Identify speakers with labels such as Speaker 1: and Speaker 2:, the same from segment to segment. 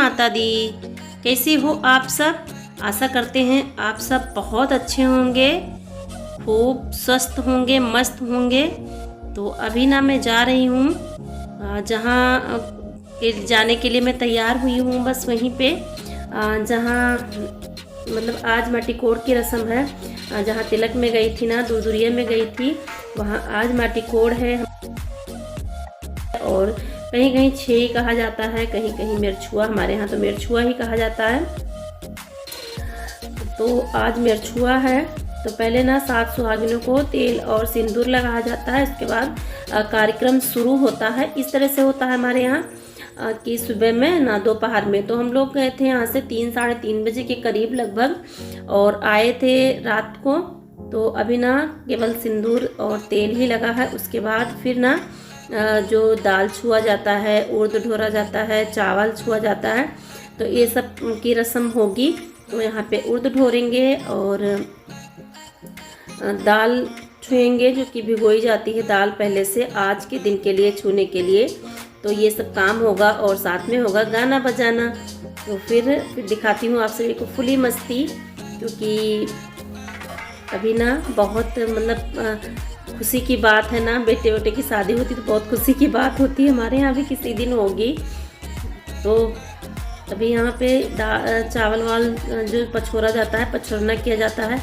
Speaker 1: माता दी। कैसे हो आप सब? आशा करते हैं आप सब बहुत अच्छे होंगे, खूब स्वस्थ होंगे, मस्त होंगे। तो अभी ना मैं जा रही हूँ जहाँ जाने के लिए मैं तैयार हुई हूँ, बस वहीं पे जहाँ मतलब आज माटी कोड़ की रस्म है। जहाँ तिलक में गई थी ना, दूरदुरिया में गई थी, वहाँ आज माटी कोड़ है। और कहीं कहीं छेई कहा जाता है, कहीं कहीं मिर्छुआ, हमारे यहाँ तो मिर्छुआ ही कहा जाता है। तो आज मिर्छुआ है। तो पहले ना 7 सुहागिनों को तेल और सिंदूर लगाया जाता है, इसके बाद कार्यक्रम शुरू होता है। इस तरह से होता है हमारे यहाँ कि सुबह में ना दोपहर में। तो हम लोग गए थे यहाँ से 3 साढ़े 3 बजे के करीब लगभग, और आए थे रात को। तो अभी ना केवल सिंदूर और तेल ही लगा है। उसके बाद फिर ना जो दाल छुआ जाता है, उर्द ढोरा जाता है, चावल छुआ जाता है, तो ये सब की रस्म होगी। तो यहाँ पे उर्द ढोरेंगे और दाल छुएंगे, जो कि भिगोई जाती है दाल पहले से आज के दिन के लिए छूने के लिए। तो ये सब काम होगा और साथ में होगा गाना बजाना। तो फिर दिखाती हूँ आप सभी को फुली मस्ती, क्योंकि अभी ना बहुत मतलब खुशी की बात है ना, बेटे बेटे की शादी होती तो बहुत खुशी की बात होती है। हमारे यहाँ भी किसी दिन होगी। तो अभी यहाँ पे चावल वाल जो पछोरा जाता है, पछोरना किया जाता है,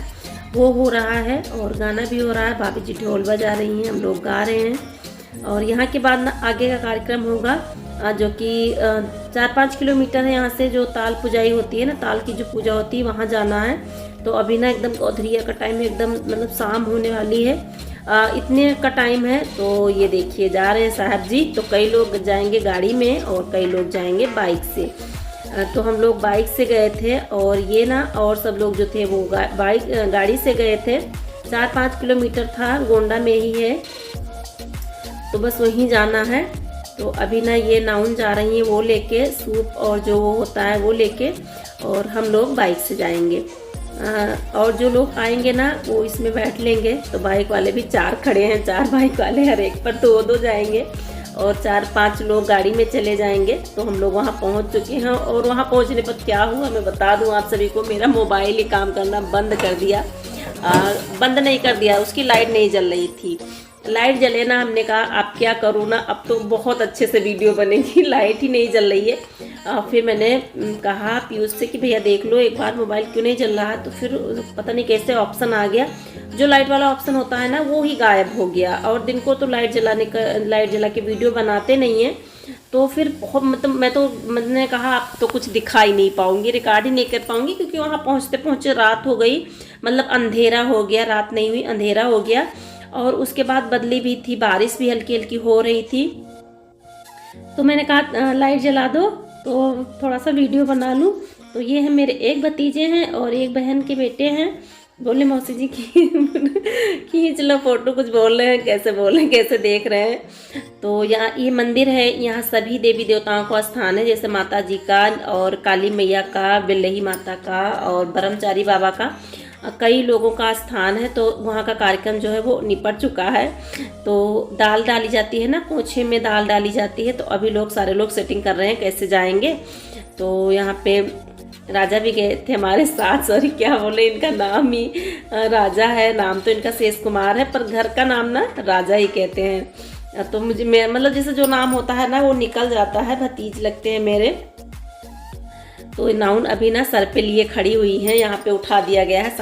Speaker 1: वो हो रहा है और गाना भी हो रहा है। भाभी जी ढोल बजा रही हैं, हम लोग गा रहे हैं। और यहाँ के बाद ना आगे का कार्यक्रम होगा, जो कि 4-5 किलोमीटर है यहाँ से, जो ताल पुजाई होती है ना, ताल की जो पूजा होती है, वहाँ जाना है। तो अभी ना एकदम गौधरिया का टाइम है, एकदम मतलब शाम होने वाली है, इतने का टाइम है। तो ये देखिए जा रहे हैं साहब जी। तो कई लोग जाएंगे गाड़ी में और कई लोग जाएंगे बाइक से। तो हम लोग बाइक से गए थे, और ये ना और सब लोग जो थे वो गाड़ी से गए थे। 4-5 किलोमीटर था, गोंडा में ही है, तो बस वहीं जाना है। तो अभी ना ये नाउन जा रही हैं, वो लेके सूप और जो वो होता है वो लेके, और हम लोग बाइक से जाएंगे। और जो लोग आएंगे ना वो इसमें बैठ लेंगे। तो बाइक वाले भी 4 खड़े हैं, 4 बाइक वाले, हर एक पर 2-2 जाएंगे, और 4-5 लोग गाड़ी में चले जाएंगे। तो हम लोग वहाँ पहुँच चुके हैं। और वहाँ पहुँचने पर क्या हुआ मैं बता दूँ आप सभी को, मेरा मोबाइल ही काम करना बंद कर दिया। बंद नहीं कर दिया, उसकी लाइट नहीं जल रही थी। लाइट जले ना, हमने कहा अब क्या करूँ ना, अब तो बहुत अच्छे से वीडियो बनेगी, लाइट ही नहीं जल रही है। फिर मैंने कहा पीयूष से कि भैया देख लो एक बार मोबाइल क्यों नहीं जल रहा है। तो फिर पता नहीं कैसे ऑप्शन आ गया, जो लाइट वाला ऑप्शन होता है ना वो ही गायब हो गया। और दिन को तो लाइट जला के वीडियो बनाते नहीं हैं। तो फिर बहुत मतलब मैंने कहा अब तो कुछ दिखा ही नहीं पाऊंगी, रिकॉर्ड ही नहीं कर पाऊंगी, क्योंकि वहाँ पहुँचते पहुँचे रात हो गई, मतलब अंधेरा हो गया, रात नहीं हुई अंधेरा हो गया। और उसके बाद बदली भी थी, बारिश भी हल्की हल्की हो रही थी। तो मैंने कहा लाइट जला दो तो थोड़ा सा वीडियो बना लूँ। तो ये है मेरे एक भतीजे हैं और एक बहन के बेटे हैं। बोले मौसी जी की खींच लो फोटो, कुछ बोल रहे हैं, कैसे बोल रहे हैं, कैसे देख रहे हैं। तो यहाँ ये मंदिर है, यहाँ सभी देवी देवताओं का स्थान है, जैसे माता जी का और काली मैया का, बिल्लही माता का और ब्रह्मचारी बाबा का, कई लोगों का स्थान है। तो वहाँ का कार्यक्रम जो है वो निपट चुका है। तो दाल डाली जाती है ना, पोछे में दाल डाली जाती है। तो अभी लोग सारे लोग सेटिंग कर रहे हैं कैसे जाएंगे। तो यहाँ पे राजा भी गए थे हमारे साथ, सॉरी क्या बोले, इनका नाम ही राजा है, नाम तो इनका शेष कुमार है, पर घर का नाम ना राजा ही कहते हैं। तो मुझे मतलब जैसे जो नाम होता है ना वो निकल जाता है, भतीज लगते हैं मेरे। तो नाउन अभी ना सर पे लिए खड़ी हुई हैं, यहाँ पे उठा दिया गया है,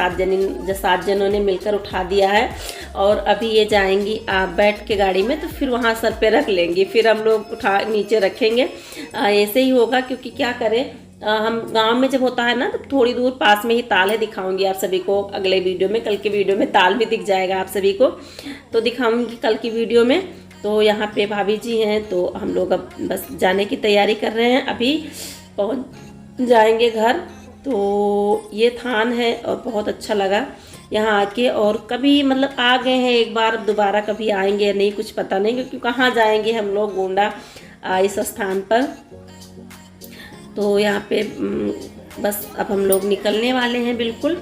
Speaker 1: 7 जनों ने मिलकर उठा दिया है। और अभी ये जाएंगी बैठ के गाड़ी में, तो फिर वहाँ सर पे रख लेंगी, फिर हम लोग उठा नीचे रखेंगे। ऐसे ही होगा, क्योंकि क्या करें, हम गांव में जब होता है ना तो थोड़ी दूर पास में ही ताल है, दिखाऊंगी आप सभी को अगले वीडियो में। कल के वीडियो में ताल भी दिख जाएगा आप सभी को, तो दिखाऊंगी कल की वीडियो में। तो यहाँ पे भाभी जी हैं, तो हम लोग अब बस जाने की तैयारी कर रहे हैं, अभी पहुँच जाएंगे घर। तो ये थान है और बहुत अच्छा लगा यहाँ आके। और कभी मतलब आ गए हैं एक बार, दोबारा कभी आएंगे या नहीं कुछ पता नहीं, क्योंकि कहाँ जाएंगे हम लोग गोंडा इस स्थान पर। तो यहाँ पे बस अब हम लोग निकलने वाले हैं बिल्कुल।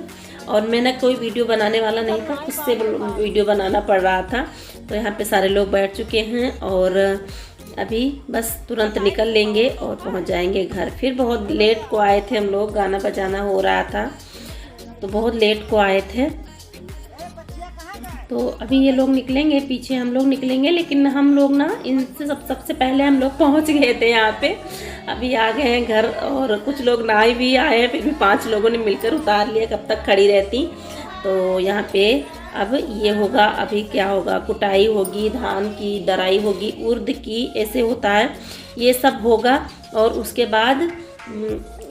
Speaker 1: और मैंने कोई वीडियो बनाने वाला नहीं था, उससे वीडियो बनाना पड़ रहा था। तो यहाँ पे सारे लोग बैठ चुके हैं और अभी बस तुरंत निकल लेंगे और पहुंच जाएंगे घर। फिर बहुत लेट को आए थे हम लोग, गाना बजाना हो रहा था तो बहुत लेट को आए थे। तो अभी ये लोग निकलेंगे, पीछे हम लोग निकलेंगे, लेकिन हम लोग ना इनसे सबसे पहले हम लोग पहुंच गए थे यहाँ पे। अभी आ गए हैं घर और कुछ लोग ना भी आए हैं, फिर भी 5 लोगों ने मिलकर उतार लिया, कब तक खड़ी रहती। तो यहाँ पे अब ये होगा, अभी क्या होगा, कुटाई होगी, धान की दराई होगी, उर्द की, ऐसे होता है, ये सब होगा। और उसके बाद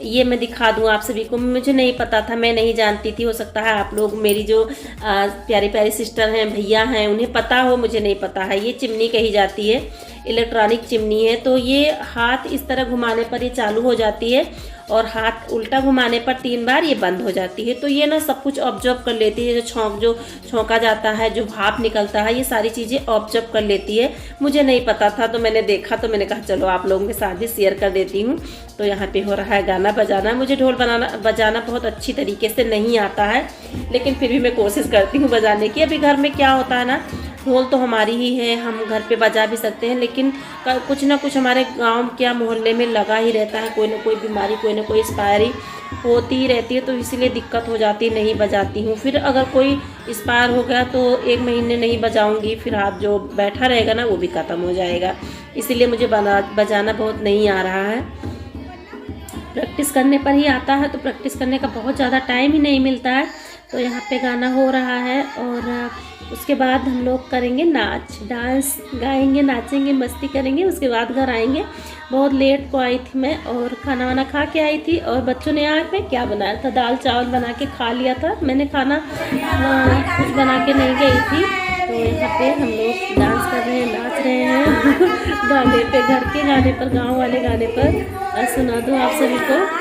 Speaker 1: ये मैं दिखा दूँ आप सभी को। मुझे नहीं पता था, मैं नहीं जानती थी, हो सकता है आप लोग मेरी जो प्यारी प्यारी सिस्टर हैं, भैया हैं, उन्हें पता हो, मुझे नहीं पता है। ये चिमनी कही जाती है, इलेक्ट्रॉनिक चिमनी है। तो ये हाथ इस तरह घुमाने पर ये चालू हो जाती है और हाथ उल्टा घुमाने पर 3 बार ये बंद हो जाती है। तो ये ना सब कुछ ऑब्जर्व कर लेती है, जो छौंका जाता है, जो भाप निकलता है, ये सारी चीज़ें ऑब्जर्व कर लेती है। मुझे नहीं पता था तो मैंने देखा, तो मैंने कहा चलो आप लोगों के साथ भी शेयर कर देती हूँ। तो यहाँ पे हो रहा है गाना बजाना। मुझे ढोल बजाना बहुत अच्छी तरीके से नहीं आता है, लेकिन फिर भी मैं कोशिश करती हूँ बजाने की। अभी घर में क्या होता है ना, ढोल तो हमारी ही है, हम घर पे बजा भी सकते हैं, लेकिन कुछ ना कुछ हमारे गांव क्या मोहल्ले में लगा ही रहता है, कोई ना कोई बीमारी, कोई ना कोई एक्सपायरी होती ही रहती है। तो इसीलिए दिक्कत हो जाती है, नहीं बजाती हूँ। फिर अगर कोई एक्सपायर हो गया तो 1 महीने नहीं बजाऊँगी, फिर हाथ जो बैठा रहेगा ना वो भी ख़त्म हो जाएगा। इसीलिए मुझे बजाना बहुत नहीं आ रहा है। प्रैक्टिस करने पर ही आता है, तो प्रैक्टिस करने का बहुत ज़्यादा टाइम ही नहीं मिलता है। तो यहाँ पे गाना हो रहा है और उसके बाद हम लोग करेंगे नाच, डांस गाएंगे, नाचेंगे, मस्ती करेंगे। उसके बाद घर आएंगे। बहुत लेट को आई थी मैं और खाना वाना खा के आई थी। और बच्चों ने यहाँ पे क्या बनाया था, दाल चावल बना के खा लिया था। मैंने खाना कुछ बना के नहीं गई थी। तो यहाँ पे हम लोग डांस कर रहे हैं, नाच रहे हैं गाने पे, घर के गाने पर, गाँव वाले गाने पर। सुना दूँ आप सभी को।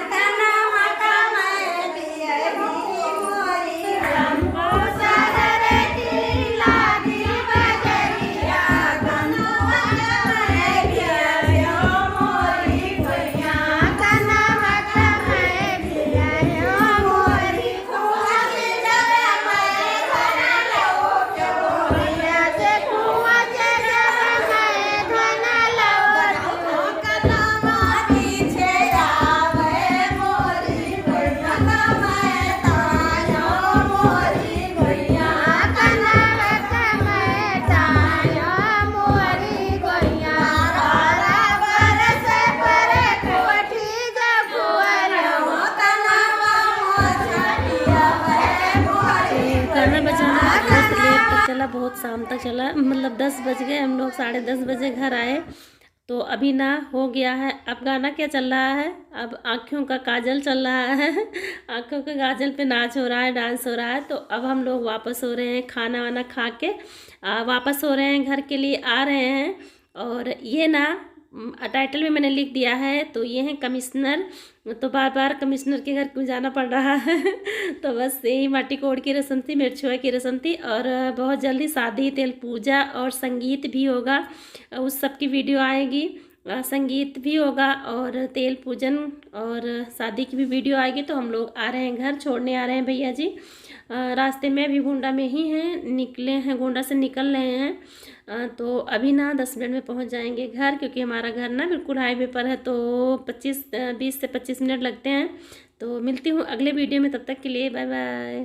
Speaker 1: बहुत शाम तक चला, मतलब 10 बज गए, हम लोग 10:30 बजे घर आए। तो अभी ना हो गया है। अब गाना क्या चल रहा है, अब आँखों का काजल चल रहा है आँखों के काजल पे नाच हो रहा है, डांस हो रहा है। तो अब हम लोग वापस हो रहे हैं, खाना वाना खा के वापस हो रहे हैं, घर के लिए आ रहे हैं। और ये ना टाइटल में मैंने लिख दिया है, तो ये है कमिश्नर। तो बार बार कमिश्नर के घर क्यों जाना पड़ रहा है तो बस यही माटी कोड़ की रस्म थी, मिर्चुआ की रस्म थी। और बहुत जल्दी शादी, तेल पूजा और संगीत भी होगा, उस सब की वीडियो आएगी। संगीत भी होगा और तेल पूजन और शादी की भी वीडियो आएगी। तो हम लोग आ रहे हैं घर, छोड़ने आ रहे हैं भैया जी। रास्ते में अभी गोंडा में ही हैं, निकले हैं, गोंडा से निकल रहे हैं। तो अभी ना 10 मिनट में पहुंच जाएंगे घर, क्योंकि हमारा घर ना बिल्कुल हाईवे पर है। तो 20 से 25 मिनट लगते हैं। तो मिलती हूँ अगले वीडियो में, तब तक के लिए बाय बाय।